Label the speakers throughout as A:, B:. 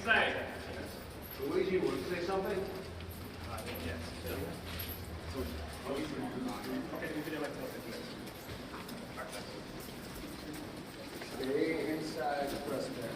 A: say?
B: Luigi, want to say something?
A: Yes.
B: Stay inside the press box.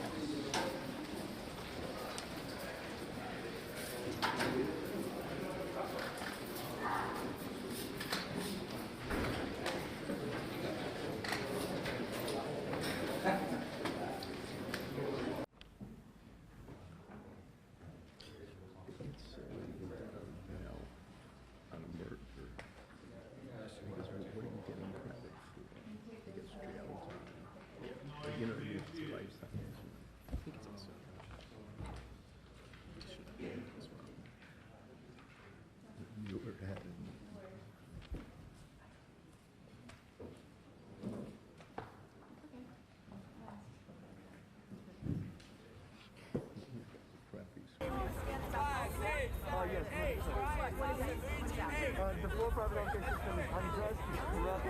C: The floor private healthcare system is unjust, it's corrupt,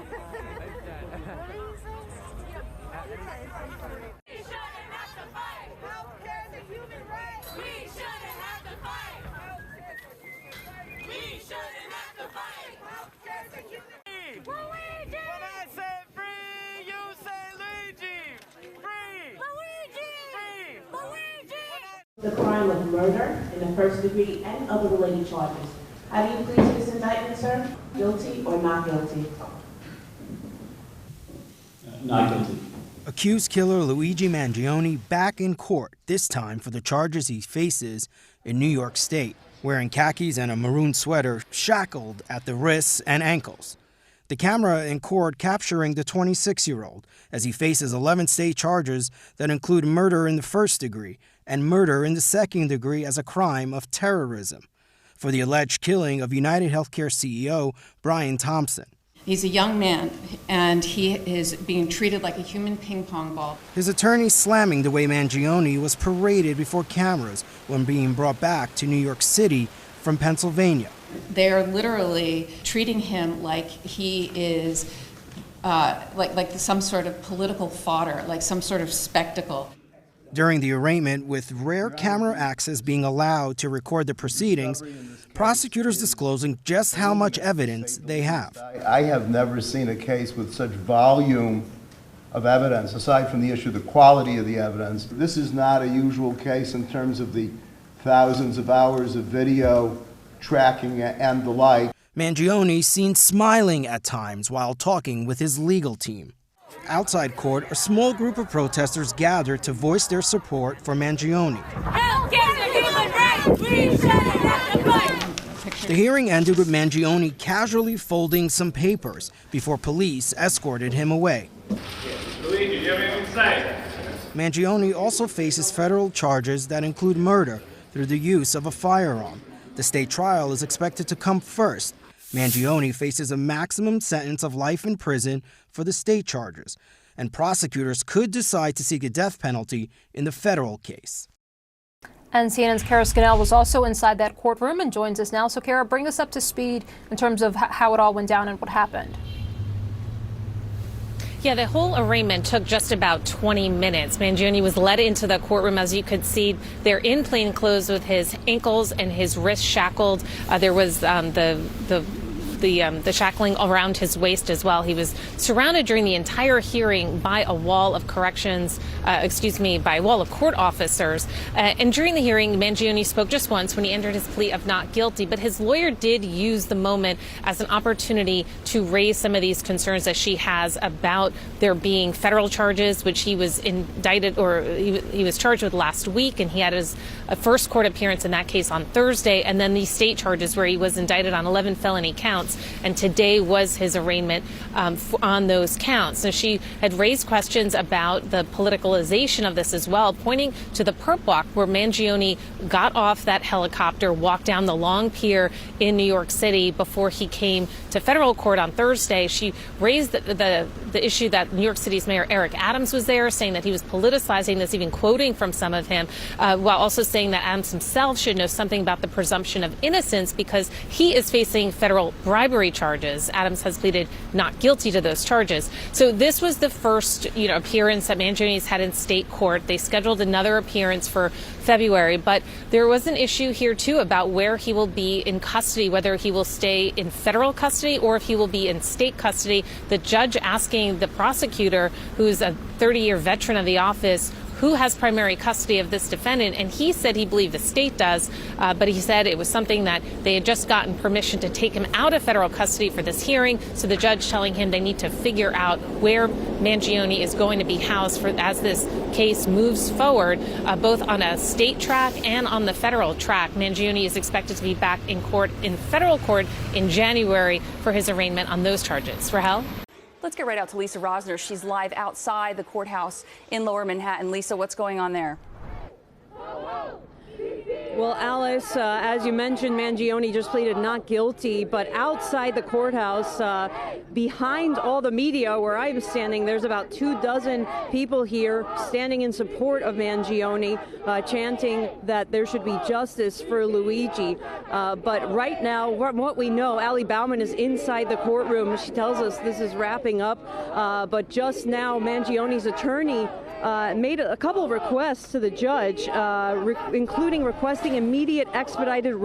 D: We shouldn't have to fight. Healthcare is a human right. We shouldn't have to fight. We shouldn't have to fight. Healthcare is a human right. Luigi!
C: When I say free, you say Luigi! Free!
D: Luigi!
C: Free!
D: Luigi!
E: The crime of murder in the first degree and other related charges. How do you plead to this indictment, sir? Guilty or not guilty?
F: Not guilty.
G: Accused killer Luigi Mangione back in court, this time for the charges he faces in New York State, wearing khakis and a maroon sweater, shackled at the wrists and ankles. The camera in court capturing the 26-year-old as he faces 11 state charges that include murder in the first degree and murder in the second degree as a crime of terrorism for the alleged killing of UnitedHealthcare CEO Brian Thompson.
H: He's a young man, and he is being treated like a human ping pong ball.
G: His attorney slamming the way Mangione was paraded before cameras when being brought back to New York City from Pennsylvania.
H: They are literally treating him like he is like some sort of political fodder, like some sort of spectacle.
G: During the arraignment, with rare camera access being allowed to record the proceedings, prosecutors disclosing just how much evidence they have.
I: I have never seen a case with such volume of evidence, aside from the issue of the quality of the evidence. This is not a usual case in terms of the thousands of hours of video tracking and the like.
G: Mangione seen smiling at times while talking with his legal team. Outside court, a small group of protesters gathered to voice their support for Mangione.
D: Healthcare is a human right. We shouldn't have to fight.
G: The hearing ended with Mangione casually folding some papers before police escorted him away.
A: Luigi, do you have anything to say?
G: Mangione also faces federal charges that include murder through the use of a firearm. The state trial is expected to come first. Mangione faces a maximum sentence of life in prison for the state charges, and prosecutors could decide to seek a death penalty in the federal case.
J: And CNN's Kara Scannell was also inside that courtroom and joins us now. So, Kara, bring us up to speed in terms of how it all went down and what happened.
K: Yeah, the whole arraignment took just about 20 minutes. Mangione was led into the courtroom, as you could see. They're in plain clothes with his ankles and his wrists shackled. There was the shackling around his waist as well. He was surrounded during the entire hearing by a wall of by a wall of court officers. And during the hearing, Mangione spoke just once when he entered his plea of not guilty, but his lawyer did use the moment as an opportunity to raise some of these concerns that she has about there being federal charges, which he was indicted, or he was charged with last week, and he had his first court appearance in that case on Thursday, and then these state charges where he was indicted on 11 felony counts. And today was his arraignment on those counts. So she had raised questions about the politicalization of this as well, pointing to the perp walk where Mangione got off that helicopter, walked down the long pier in New York City before he came to federal court on Thursday. She raised the the issue that New York City's Mayor Eric Adams was there, saying that he was politicizing this, even quoting from some of him, while also saying that Adams himself should know something about the presumption of innocence because he is facing federal bribery charges. Adams has pleaded not guilty to those charges. So this was the first, appearance that Mangione's had in state court. They scheduled another appearance for February, but there was an issue here too about where he will be in custody, whether he will stay in federal custody or if he will be in state custody. The judge asking the prosecutor, who's a 30-year veteran of the office, who has primary custody of this defendant, and he said he believed the state does, but he said it was something that they had just gotten permission to take him out of federal custody for this hearing, so the judge telling him they need to figure out where Mangione is going to be housed as this case moves forward, both on a state track and on the federal track. Mangione is expected to be back in federal court in January for his arraignment on those charges. Rahel?
F: Let's get right out to Lisa Rosner. She's live outside the courthouse in Lower Manhattan. Lisa, what's going on there?
L: Well, Alice, as you mentioned, Mangione just pleaded not guilty, but outside the courthouse, behind all the media where I'm standing, there's about 24 people here standing in support of Mangione, chanting that there should be justice for Luigi. But right now, from what we know, Allie Bauman is inside the courtroom. She tells us this is wrapping up, but just now Mangione's attorney made a couple of requests to the judge, including requesting immediate expedited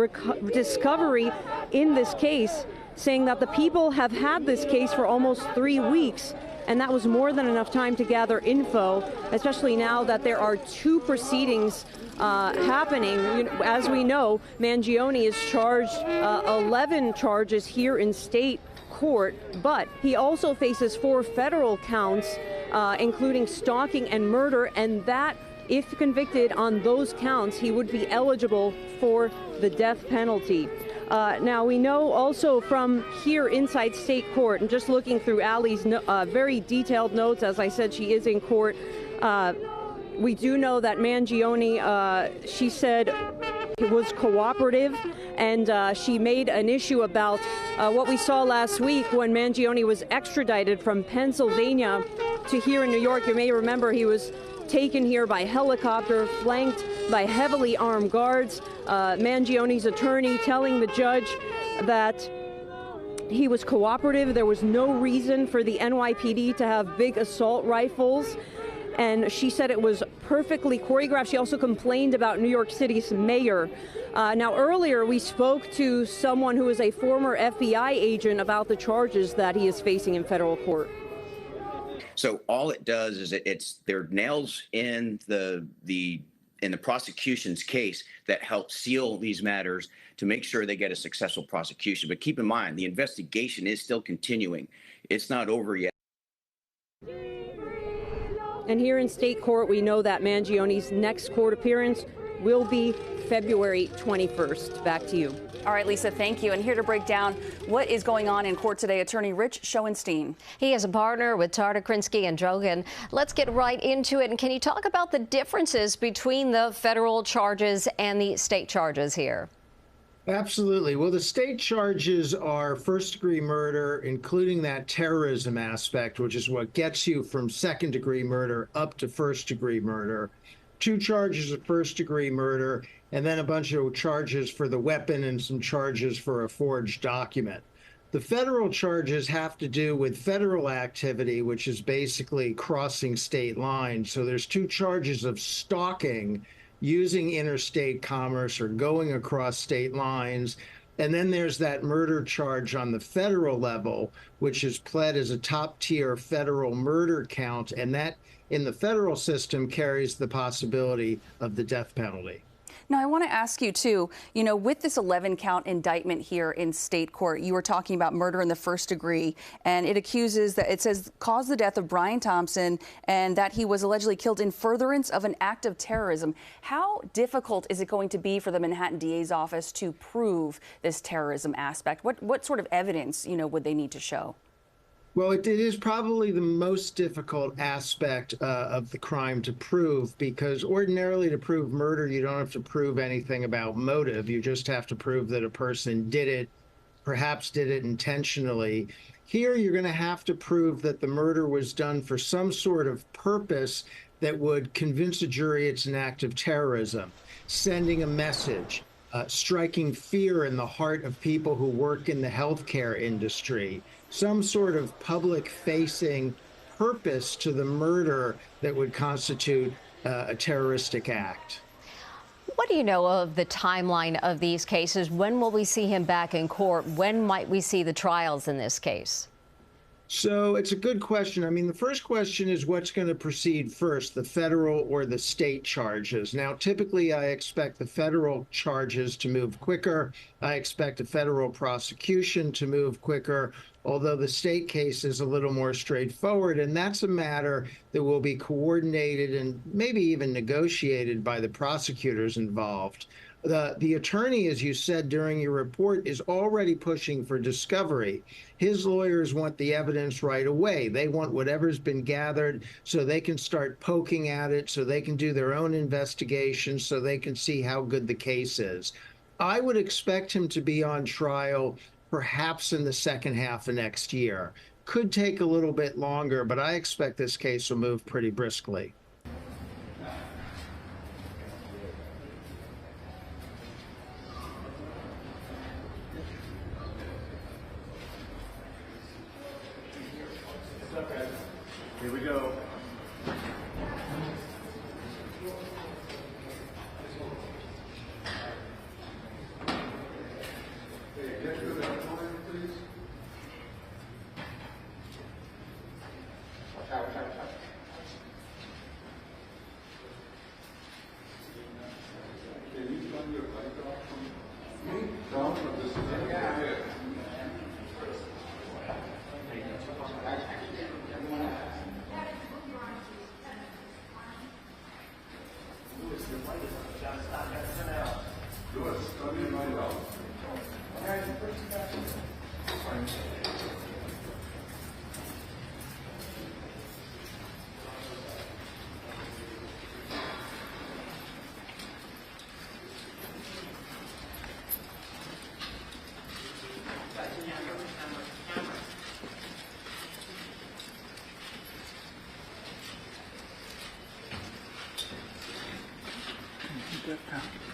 L: discovery in this case, saying that the people have had this case for almost 3 weeks, and that was more than enough time to gather info, especially now that there are 2 proceedings happening. As we know, Mangione is charged 11 charges here in state court, but he also faces 4 federal counts, including stalking and murder, and that, if convicted on those counts, he would be eligible for the death penalty. Now, we know also from here inside state court, and just looking through Allie's very detailed notes, as I said, she is in court, we do know that Mangione, she said, it was cooperative, and she made an issue about what we saw last week when Mangione was extradited from Pennsylvania to here in New York. You may remember he was taken here by helicopter, flanked by heavily armed guards. Mangione's attorney telling the judge that he was cooperative. There was no reason for the NYPD to have big assault rifles. And she said it was perfectly choreographed. She also complained about New York City's mayor. Now, earlier we spoke to someone who is a former FBI agent about the charges that he is facing in federal court.
M: So all it does is there are nails in the prosecution's case that help seal these matters to make sure they get a successful prosecution. But keep in mind, the investigation is still continuing. It's not over yet.
L: And here in state court, we know that Mangione's next court appearance will be February 21st. Back to you.
F: All right, Lisa, thank you. And here to break down what is going on in court today, attorney Rich Schoenstein.
N: He is a partner with Tarter, Krinsky and Drogan. Let's get right into it. And can you talk about the differences between the federal charges and the state charges here?
B: Absolutely. Well, the state charges are first-degree murder, including that terrorism aspect, which is what gets you from second-degree murder up to first-degree murder. 2 charges of first-degree murder, and then a bunch of charges for the weapon and some charges for a forged document. The federal charges have to do with federal activity, which is basically crossing state lines. So there's 2 charges of stalking, using interstate commerce or going across state lines. And then there's that murder charge on the federal level, which is pled as a top-tier federal murder count, and that in the federal system carries the possibility of the death penalty.
F: Now, I want to ask you, too, with this 11-count indictment here in state court, you were talking about murder in the first degree, and it says caused the death of Brian Thompson and that he was allegedly killed in furtherance of an act of terrorism. How difficult is it going to be for the Manhattan DA's office to prove this terrorism aspect? What sort of evidence, would they need to show?
B: Well, it is probably the most difficult aspect of the crime to prove, because ordinarily to prove murder, you don't have to prove anything about motive. You just have to prove that a person did it, perhaps did it intentionally. Here, you're going to have to prove that the murder was done for some sort of purpose that would convince a jury it's an act of terrorism, sending a message, striking fear in the heart of people who work in the healthcare industry, some sort of public-facing purpose to the murder that would constitute a terroristic act.
N: What do you know of the timeline of these cases? When will we see him back in court? When might we see the trials in this case?
B: So it's a good question. I mean, the first question is what's going to proceed first, the federal or the state charges? Now, typically, I expect the federal charges to move quicker. I expect a federal prosecution to move quicker, although the state case is a little more straightforward. And that's a matter that will be coordinated and maybe even negotiated by the prosecutors involved. The attorney, as you said during your report, is already pushing for discovery. His lawyers want the evidence right away. They want whatever's been gathered so they can start poking at it, so they can do their own investigation, so they can see how good the case is. I would expect him to be on trial perhaps in the second half of next year. Could take a little bit longer, but I expect this case will move pretty briskly.
A: Here we go.
O: Good.